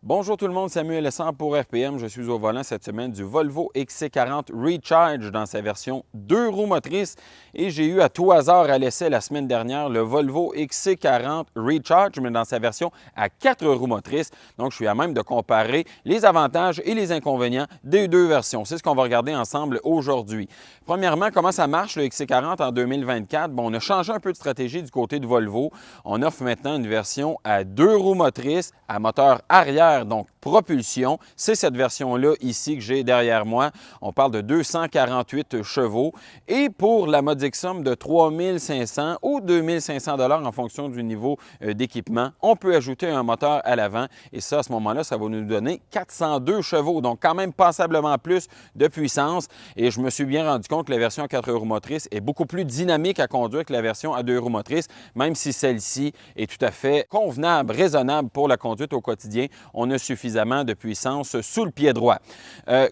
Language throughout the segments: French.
Bonjour tout le monde, Samuel Lessard pour RPM. Je suis au volant cette semaine du Volvo XC40 Recharge dans sa version 2 roues motrices et j'ai eu à tout hasard à l'essai la semaine dernière le Volvo XC40 Recharge, mais dans sa version à 4 roues motrices. Donc, je suis à même de comparer les avantages et les inconvénients des deux versions. C'est ce qu'on va regarder ensemble aujourd'hui. Premièrement, comment ça marche le XC40 en 2024? Bon, on a changé un peu de stratégie du côté de Volvo. On offre maintenant une version à 2 roues motrices à moteur arrière, donc propulsion. C'est cette version-là ici que j'ai derrière moi. On parle de 248 chevaux et pour la modique somme de 3 500 ou 2 500 $ en fonction du niveau d'équipement, on peut ajouter un moteur à l'avant et ça, à ce moment-là, ça va nous donner 402 chevaux, donc quand même passablement plus de puissance et je me suis bien rendu compte que la version à 4 roues motrices est beaucoup plus dynamique à conduire que la version à 2 roues motrices, même si celle-ci est tout à fait convenable, raisonnable pour la conduite au quotidien. On a suffisamment de puissance sous le pied droit.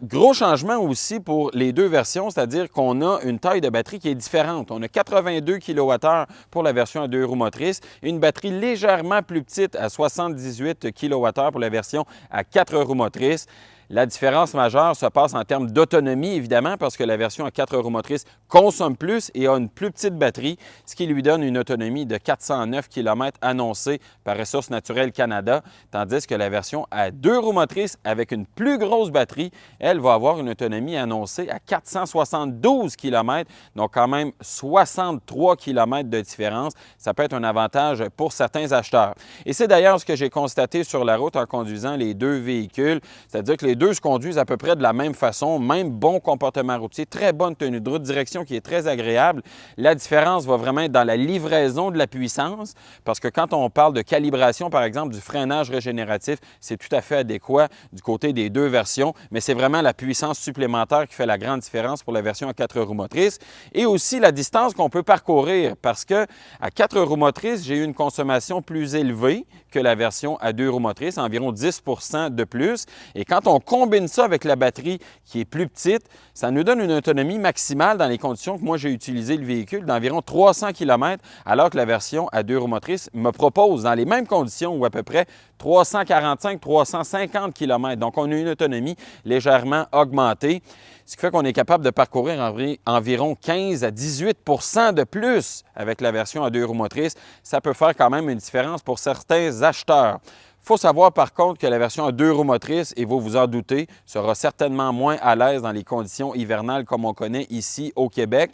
Gros changement aussi pour les deux versions, c'est-à-dire qu'on a une taille de batterie qui est différente. On a 82 kWh pour la version à 2 roues motrices et une batterie légèrement plus petite à 78 kWh pour la version à 4 roues motrices. La différence majeure se passe en termes d'autonomie, évidemment, parce que la version à 4 roues motrices consomme plus et a une plus petite batterie, ce qui lui donne une autonomie de 409 km annoncée par Ressources naturelles Canada, tandis que la version à 2 roues motrices avec une plus grosse batterie, elle va avoir une autonomie annoncée à 472 km, donc quand même 63 km de différence. Ça peut être un avantage pour certains acheteurs. Et c'est d'ailleurs ce que j'ai constaté sur la route en conduisant les deux véhicules, c'est-à-dire que les deux se conduisent à peu près de la même façon, même bon comportement routier, très bonne tenue de route, direction qui est très agréable. La différence va vraiment être dans la livraison de la puissance, parce que quand on parle de calibration, par exemple, du freinage régénératif, c'est tout à fait adéquat du côté des deux versions, mais c'est vraiment la puissance supplémentaire qui fait la grande différence pour la version à 4 roues motrices. Et aussi la distance qu'on peut parcourir, parce que à 4 roues motrices, j'ai eu une consommation plus élevée que la version à 2 roues motrices, environ 10 % de plus. Et quand on combine ça avec la batterie qui est plus petite, ça nous donne une autonomie maximale dans les conditions que moi j'ai utilisé le véhicule d'environ 300 km, alors que la version à 2 roues motrices me propose dans les mêmes conditions ou à peu près 345-350 km. Donc, on a une autonomie légèrement augmentée, ce qui fait qu'on est capable de parcourir environ 15 à 18 % de plus avec la version à 2 roues motrices. Ça peut faire quand même une différence pour certains acheteurs. Il faut savoir par contre que la version à 2 roues motrices, et vous vous en doutez, sera certainement moins à l'aise dans les conditions hivernales comme on connaît ici au Québec.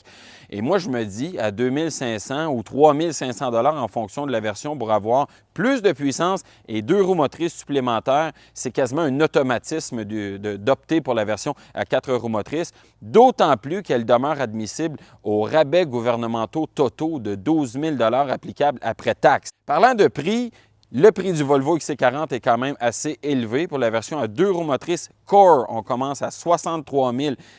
Et moi, je me dis, à 2 500 ou 3 500 $ en fonction de la version pour avoir plus de puissance et 2 roues motrices supplémentaires, c'est quasiment un automatisme d'opter pour la version à 4 roues motrices, d'autant plus qu'elle demeure admissible aux rabais gouvernementaux totaux de 12 000 $ applicables après taxe. Parlant de prix, le prix du Volvo XC40 est quand même assez élevé. Pour la version à 2 roues motrices Core, on commence à 63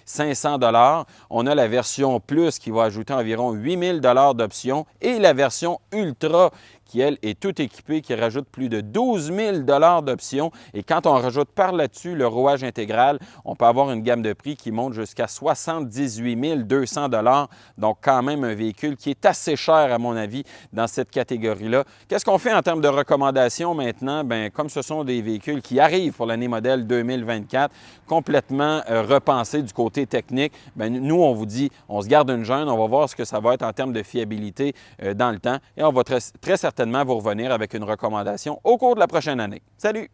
500 $. On a la version Plus qui va ajouter environ 8 000 $ d'options et la version Ultra qui, elle, est toute équipée, qui rajoute plus de 12 000 $ d'options. Et quand on rajoute par là-dessus le rouage intégral, on peut avoir une gamme de prix qui monte jusqu'à 78 200 $. Donc, quand même un véhicule qui est assez cher, à mon avis, dans cette catégorie-là. Qu'est-ce qu'on fait en termes de recommandations maintenant? Bien, comme ce sont des véhicules qui arrivent pour l'année modèle 2024, complètement repensés du côté technique, bien, nous, on vous dit, on se garde une gêne, on va voir ce que ça va être en termes de fiabilité dans le temps et on va très certainement vous revenir avec une recommandation au cours de la prochaine année. Salut!